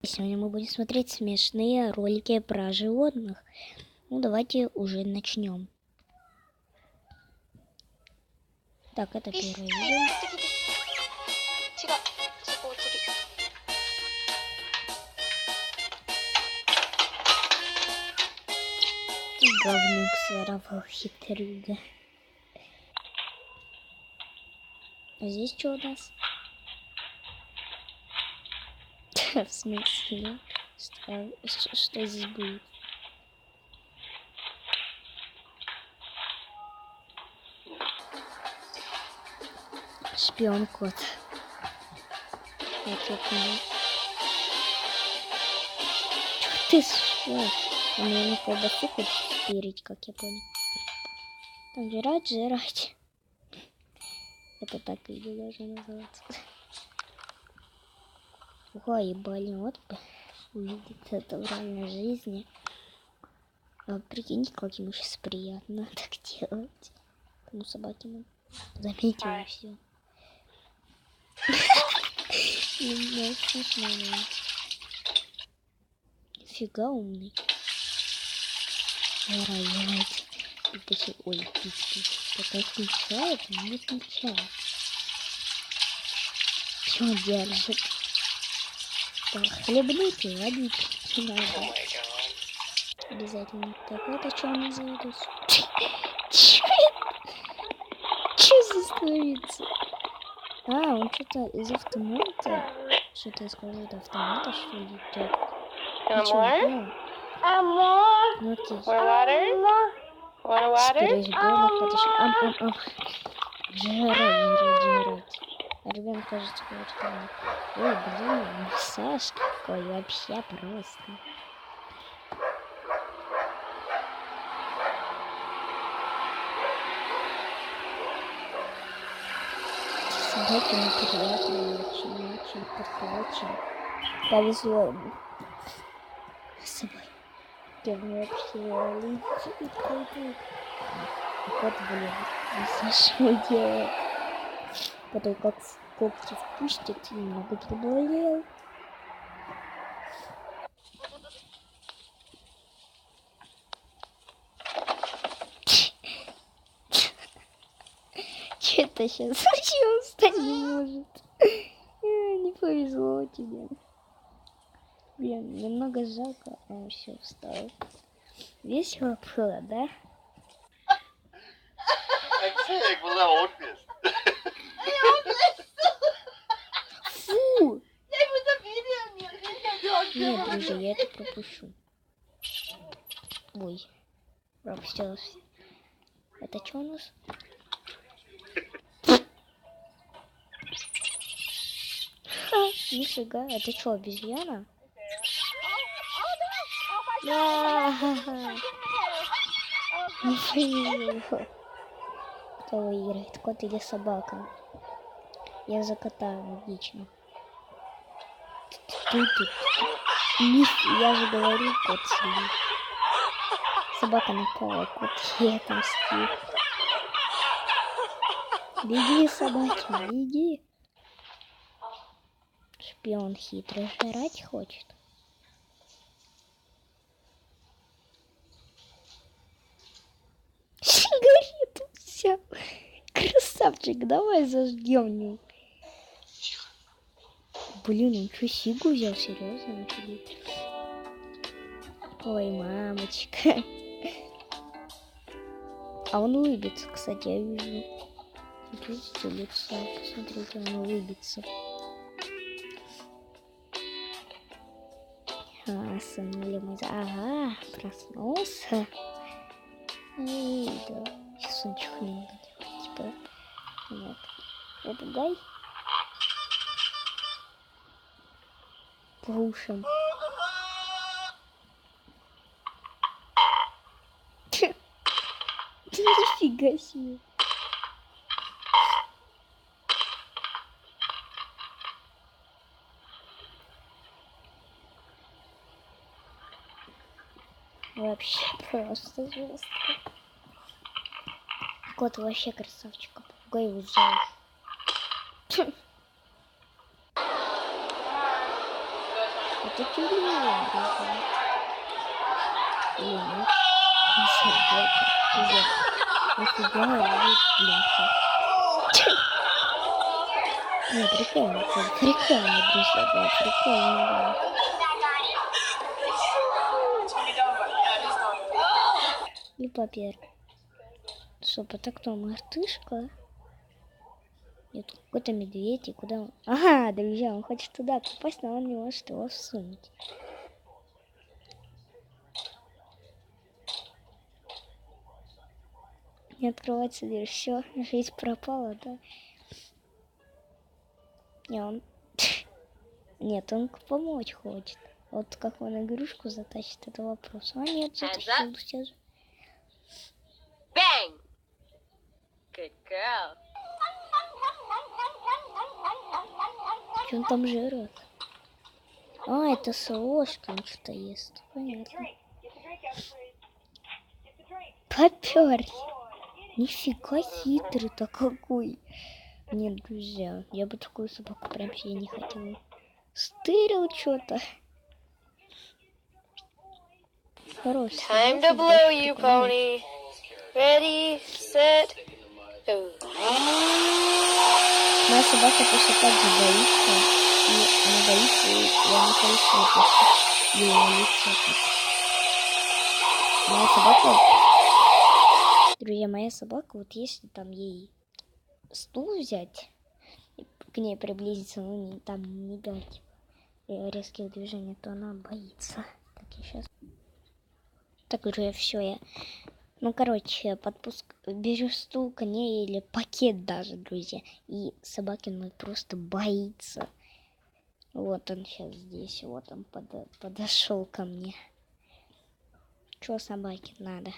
Сегодня мы будем смотреть смешные ролики про животных. Ну, давайте уже начнем. Так, это первое видео. Говнюк своровал хитрюга. А здесь что у нас? В смысле? Что здесь будет? Шпион-кот. Как я понял. Чё ты шпион? Он, наверное, колбасу хочет стырить, как я понял. Там жрать. Это так видео должно называться. Ой, ебали, вот бы увидеть это в реальной жизни. А прикиньте, как ему сейчас приятно так делать. Ну, собаки мы заметили и все. Не смешно. Фига умный. Делайте. Ой, пить. Пока включает, он не включает. Чего держит? Так, хлебните, водите. Не надо. Обязательно. Так, это что он называется? Че здесь творится? А, он что-то из автомата. Что-то из какого-то автомата, что ли? Так. Ничего. Ну окей. Теперь ребенок подошел. Жрать. Ребенок, кажется, говорит, что... Ой, блин, массаж какой вообще просто. Собаки неприятные, очень, только очень. Повезло ему. Собаки вообще кот, блин, массаж ему делает. Потом как в когти впустит, немного приболел. Че-то сейчас вообще встать не может. Не повезло тебе. Блин, немного жалко, а он все встал. Весело было, да? Фу! Нет, друзья, я это пропущу. Ой, пропустилось. Это что у нас? Ха, нифига, это что, обезьяна? Да. Не повезло. Кто выиграет, кот или собака? Я за кота, логично. Я же говорю, кот сидит. Собака напала, кот ей отомстил. Беги, собаки, беги. Шпион хитрый, жрать хочет. Сигарету взял. Красавчик, давай зажгем его. Блин, он что, сигу взял? Серьезно? Он сидит. Ой, мамочка. А он улыбится, кстати, я вижу. Видите, лицо. Посмотрите, он улыбится. Сынули мы. Ага, проснулся. Эй, да. Сейчас он чихнет. Типа, нет. Попугай. По ушам. Нифига себе. Вообще просто жестко. Кот вообще красавчик. Попугай его взял. Это тюлень, друзья. Или нет? Собака. Друзья. Нафига ловит, блин, как? Не, прикольно, прикольно, друзья, да, прикольно, да. И папер. Стоп, это кто, мартышка? Нет, какой-то медведь, и куда он? Ага, друзья, он хочет туда попасть, но он не может его всунуть. Не открывается дверь, все, жизнь пропала, да? Не, он... Нет, он помочь хочет. Вот как он игрушку затащит, это вопрос. А нет, затащил все же. Bang! Good girl. Что он там жрет? А, это с ложкой он что-то ест. Понятно. Попёр. Нифига хитрый-то какой. Нет, друзья, я бы такую собаку прям себе не хотела. Стырил что-то. Хороший. Time to blow you, pony. Ready, set, go. Моя собака точно так же боится. И она боится, и она хорошо просто ей лицо. Моя собака... Друзья, моя собака, вот если там ей стул взять, и к ней приблизиться, ну, не, там не дать резких движений, то она боится. Так, я сейчас... Так, уже все, я... Ну, короче, берешь стул, коней или пакет даже, друзья. И собакин мой просто боится. Вот он сейчас здесь, вот он подошел ко мне. Чё собаке надо?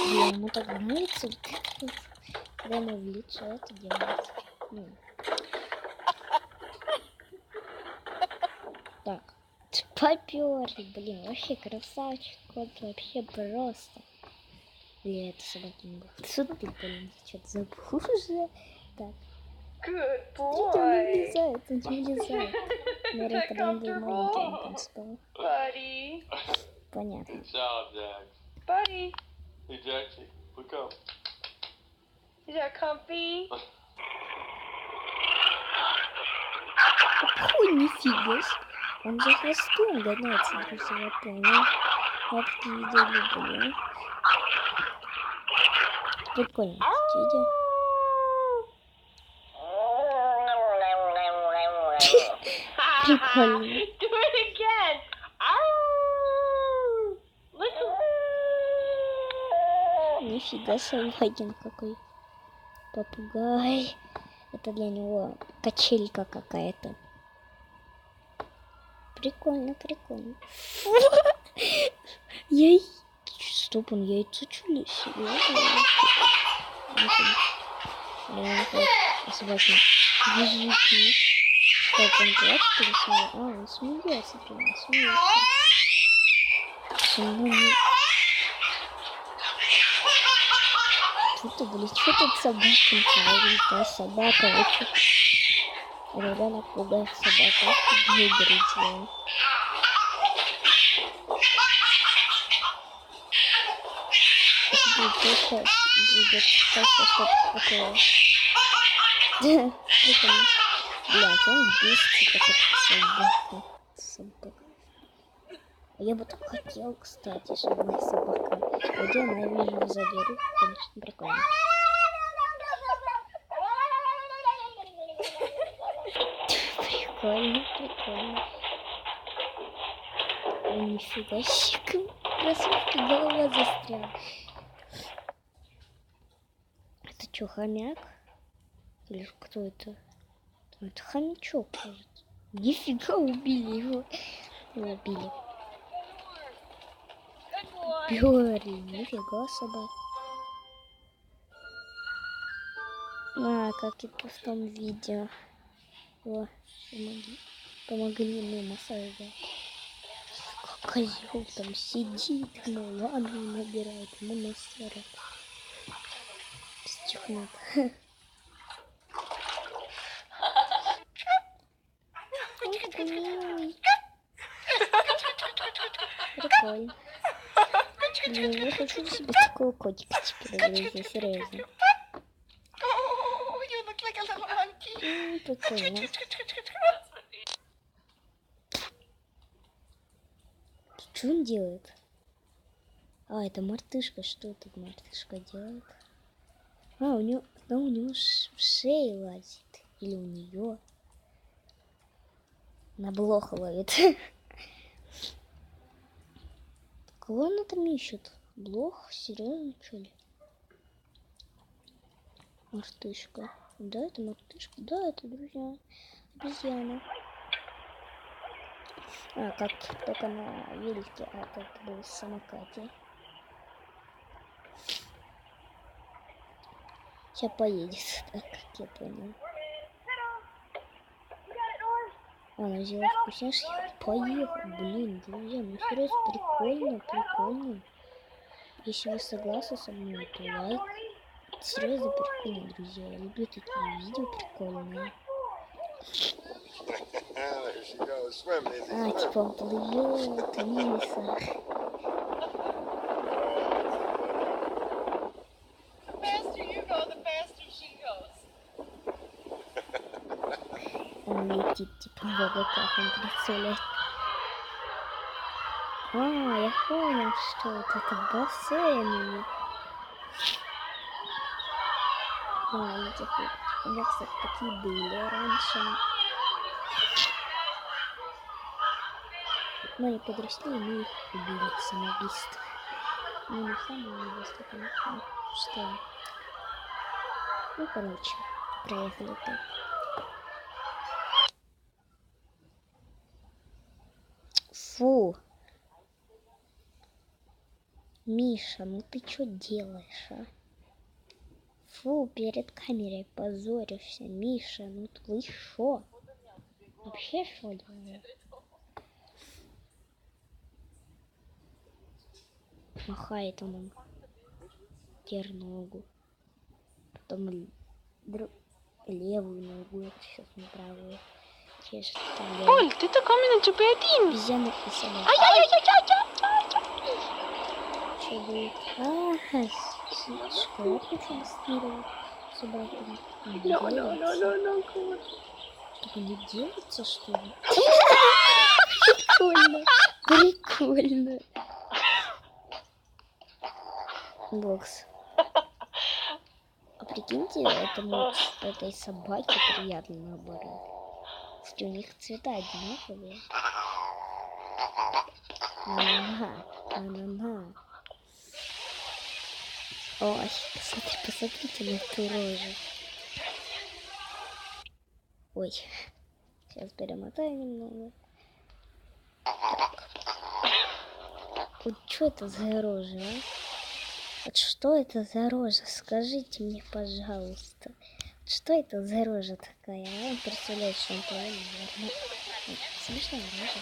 Блин, ему так нравится, когда ему в лицо это делается. Так, попёрли, блин, вообще красавчик, вот вообще просто. Или это собаки не было. Что ты, блин, что-то забыл уже. Так. Good Смотрите, boy. он не влезает. Наверное, когда он был маленький, он там спал. Buddy. Понятно. Good job, Jax. Buddy. Hey, Jaxie, look up. Is that comfy? Ой, нифига. Он за хвостом гоняется, друзья, я понял. Я такие видео люблю. Прикольно, эти видео. Прикольно. Do it again. Нифига собакин какой. Попугай. Это для него качелька какая-то. Прикольно, прикольно. Яй... Стоп, он яйцо чули? Серьезно? Собаки. Языки. Как он плачет или смеется? А, он смеется, прям смеется. Что-то, блин, что тут собака говорит, а собака, вы что? Ребенок пугает собаку, выиграть его. Сейчас будет что-то такое. Прикольно. Блядь, он бесится, как эта собака. Я бы так хотел, кстати, чтобы моя собака. Где она его заберу, конечно, прикольно. Прикольно, прикольно. Ой, нифига себе, кроссовки, голова застряла. Это что, хомяк? Или кто это? Это хомячок, кажется. Нифига, убили его. Его убили. Бёрли, нифига собака. А, как и в том видео. О, помогли мне массаж, да. Козел там сидит, ну ладно, набирает монастыря. Стихнет. Прикольно. Блин, я хочу себе такого котика теперь, друзья, серьезно. Прикольно. Что он делает? А, это мартышка. Что тут мартышка делает? А, у него в шее лазит. Или у нее. На блох ловит. Кого она там ищет? Блох? Серьезно, что ли? Мартышка. Да, это мартышка. Да, это, друзья, обезьяна. А, как только на велике, а как бы в самокате. Сейчас поедет, так как я понял. Она взяла вкусняшки, поехал. Блин, друзья, ну серьезно, прикольно, прикольно. Если вы согласны со мной, то лайк. Серьезно, прикольно, друзья. Я люблю такие видео прикольные. А, типа он плывет вниз. Он летит, типа в облаках, он представляет. А, я понял, что это бассейн. А, такие. У меня, кстати, такие были раньше. Но они подросли, и мы их убили самоубийство. Ну, не самоубийство, конечно. Что? Ну, короче, проехали так. Фу. Миша, ну ты что делаешь, а? Фу, перед камерой позоришься. Миша, ну вы шо? Вообще шо делаешь? Махает он теперь ногу. Потом левую ногу, это сейчас не правую. Поль, ты так именно тебе один. Обезьяна и собака. Ай-яй-яй-яй-яй-яй-яй. Что будет? Ага, что я хочу быстрее собаку. Чтобы не делаться, что ли? Прикольно. Прикольно. Бокс. А прикиньте, этому этой собаке приятно наоборот. Кстати, у них цвета одинаковые. На-на-на. Ой, посмотрите на эту рожу. Ой, сейчас перемотаю немного. Так. Вот что это за рожа, а? Вот что это за рожа? Скажите мне, пожалуйста. Что это за рожа такая, а? Представляю, что он понял, наверное. Смешная рожа.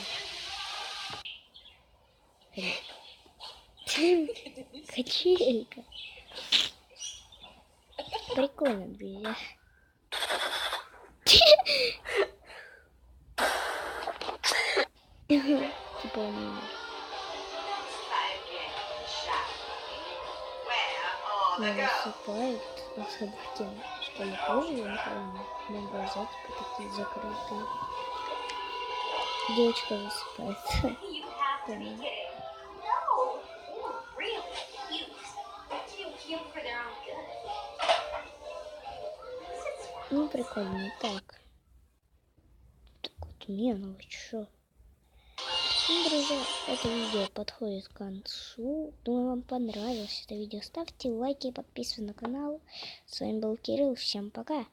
Качелька. Прикольно, друзья. Типа он насыпает собаки, что ли, тоже, я не помню. У меня глаза типа такие закрытые. Девочка засыпает. Ну, прикольно. Так. Так вот, ну вы чё? Ну, друзья, это видео подходит к концу. Думаю, вам понравилось это видео. Ставьте лайки, подписывайтесь на канал. С вами был Кирилл. Всем пока.